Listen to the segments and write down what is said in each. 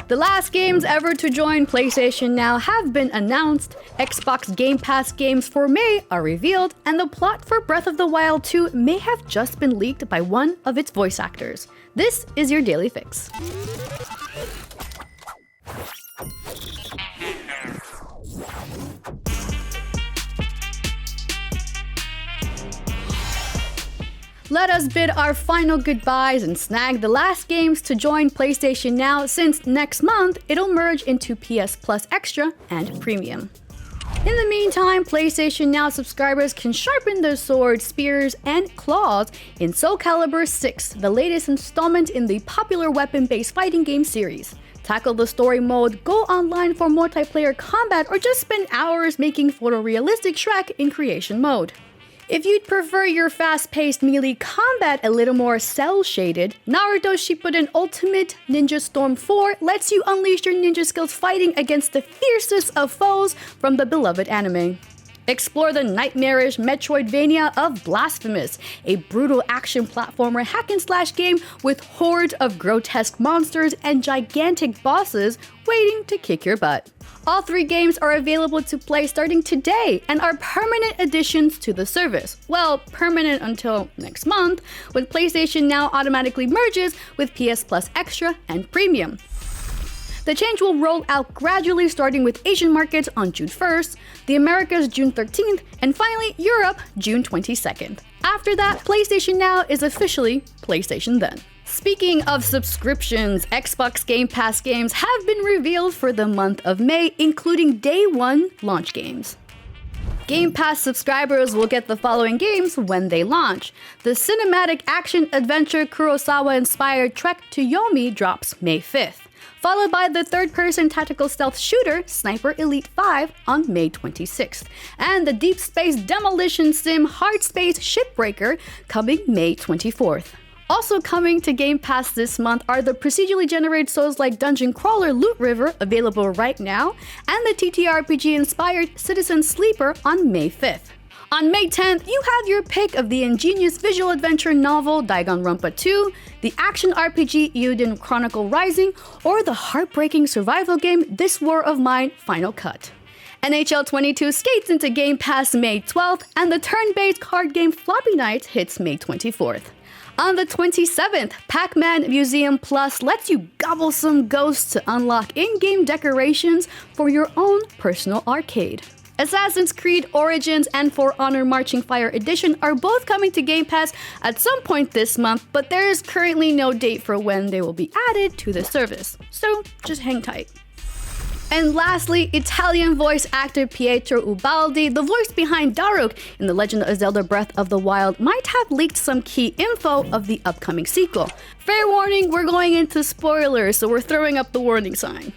The last games ever to join PlayStation Now have been announced, Xbox Game Pass games for May are revealed, and the plot for Breath of the Wild 2 may have just been leaked by one of its voice actors. This is your Daily Fix. Let us bid our final goodbyes and snag the last games to join PlayStation Now, since next month it'll merge into PS Plus Extra and Premium. In the meantime, PlayStation Now subscribers can sharpen their swords, spears, and claws in Soul Calibur 6, the latest installment in the popular weapon-based fighting game series. Tackle the story mode, go online for multiplayer combat, or just spend hours making photorealistic Shrek in creation mode. If you'd prefer your fast-paced melee combat a little more cel-shaded, Naruto Shippuden Ultimate Ninja Storm 4 lets you unleash your ninja skills fighting against the fiercest of foes from the beloved anime. Explore the nightmarish Metroidvania of Blasphemous, a brutal action platformer hack-and-slash game with hordes of grotesque monsters and gigantic bosses waiting to kick your butt. All three games are available to play starting today and are permanent additions to the service. Well, permanent until next month, when PlayStation Now automatically merges with PS Plus Extra and Premium. The change will roll out gradually, starting with Asian markets on June 1st, the Americas June 13th, and finally Europe June 22nd. After that, PlayStation Now is officially PlayStation Then. Speaking of subscriptions, Xbox Game Pass games have been revealed for the month of May, including Day 1 launch games. Game Pass subscribers will get the following games when they launch. The cinematic action-adventure Kurosawa-inspired Trek to Yomi drops May 5th, followed by the third-person tactical stealth shooter Sniper Elite 5 on May 26th, and the deep space demolition sim Hardspace Shipbreaker coming May 24th. Also coming to Game Pass this month are the procedurally generated Souls-like dungeon crawler Loot River, available right now, and the TTRPG-inspired Citizen Sleeper on May 5th. On May 10th, you have your pick of the ingenious visual adventure novel Danganronpa 2, the action RPG Eiyuden Chronicle Rising, or the heartbreaking survival game This War of Mine Final Cut. NHL 22 skates into Game Pass May 12th, and the turn-based card game Floppy Knights hits May 24th. On the 27th, Pac-Man Museum Plus lets you gobble some ghosts to unlock in-game decorations for your own personal arcade. Assassin's Creed Origins and For Honor Marching Fire Edition are both coming to Game Pass at some point this month, but there is currently no date for when they will be added to the service, so just hang tight. And lastly, Italian voice actor Pietro Ubaldi, the voice behind Daruk in The Legend of Zelda Breath of the Wild, might have leaked some key info of the upcoming sequel. Fair warning, we're going into spoilers, so we're throwing up the warning sign.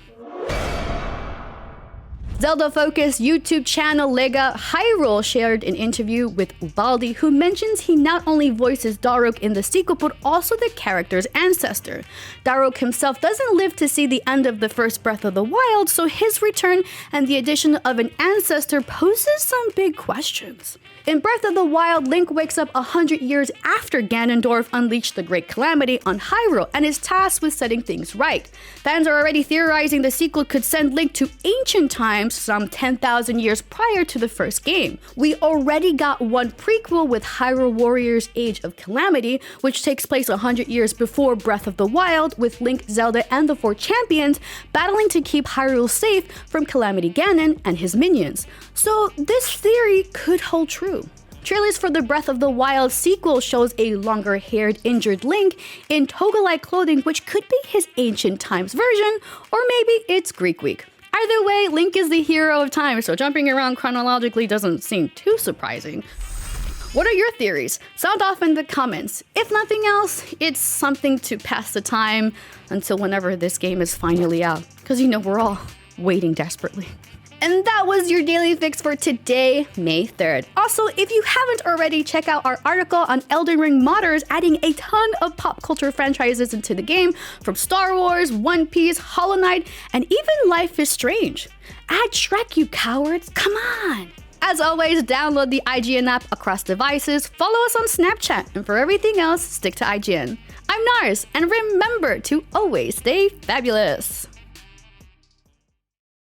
Zelda-focused YouTube channel Lega Hyrule shared an interview with Ubaldi, who mentions he not only voices Daruk in the sequel, but also the character's ancestor. Daruk himself doesn't live to see the end of the first Breath of the Wild, so his return and the addition of an ancestor poses some big questions. In Breath of the Wild, Link wakes up 100 years after Ganondorf unleashed the Great Calamity on Hyrule and is tasked with setting things right. Fans are already theorizing the sequel could send Link to ancient times, some 10,000 years prior to the first game. We already got one prequel with Hyrule Warriors Age of Calamity, which takes place 100 years before Breath of the Wild, with Link, Zelda, and the four champions battling to keep Hyrule safe from Calamity Ganon and his minions. So this theory could hold true. Trailers for the Breath of the Wild sequel shows a longer-haired, injured Link in toga-like clothing, which could be his ancient times version, or maybe it's Greek Week. Either way, Link is the hero of time, so jumping around chronologically doesn't seem too surprising. What are your theories? Sound off in the comments. If nothing else, it's something to pass the time until whenever this game is finally out, because we're all waiting desperately. And that was your Daily Fix for today, May 3rd. Also, if you haven't already, check out our article on Elden Ring modders adding a ton of pop culture franchises into the game, from Star Wars, One Piece, Hollow Knight, and even Life is Strange. Add Shrek, you cowards, come on! As always, download the IGN app across devices, follow us on Snapchat, and for everything else, stick to IGN. I'm Narz, and remember to always stay fabulous!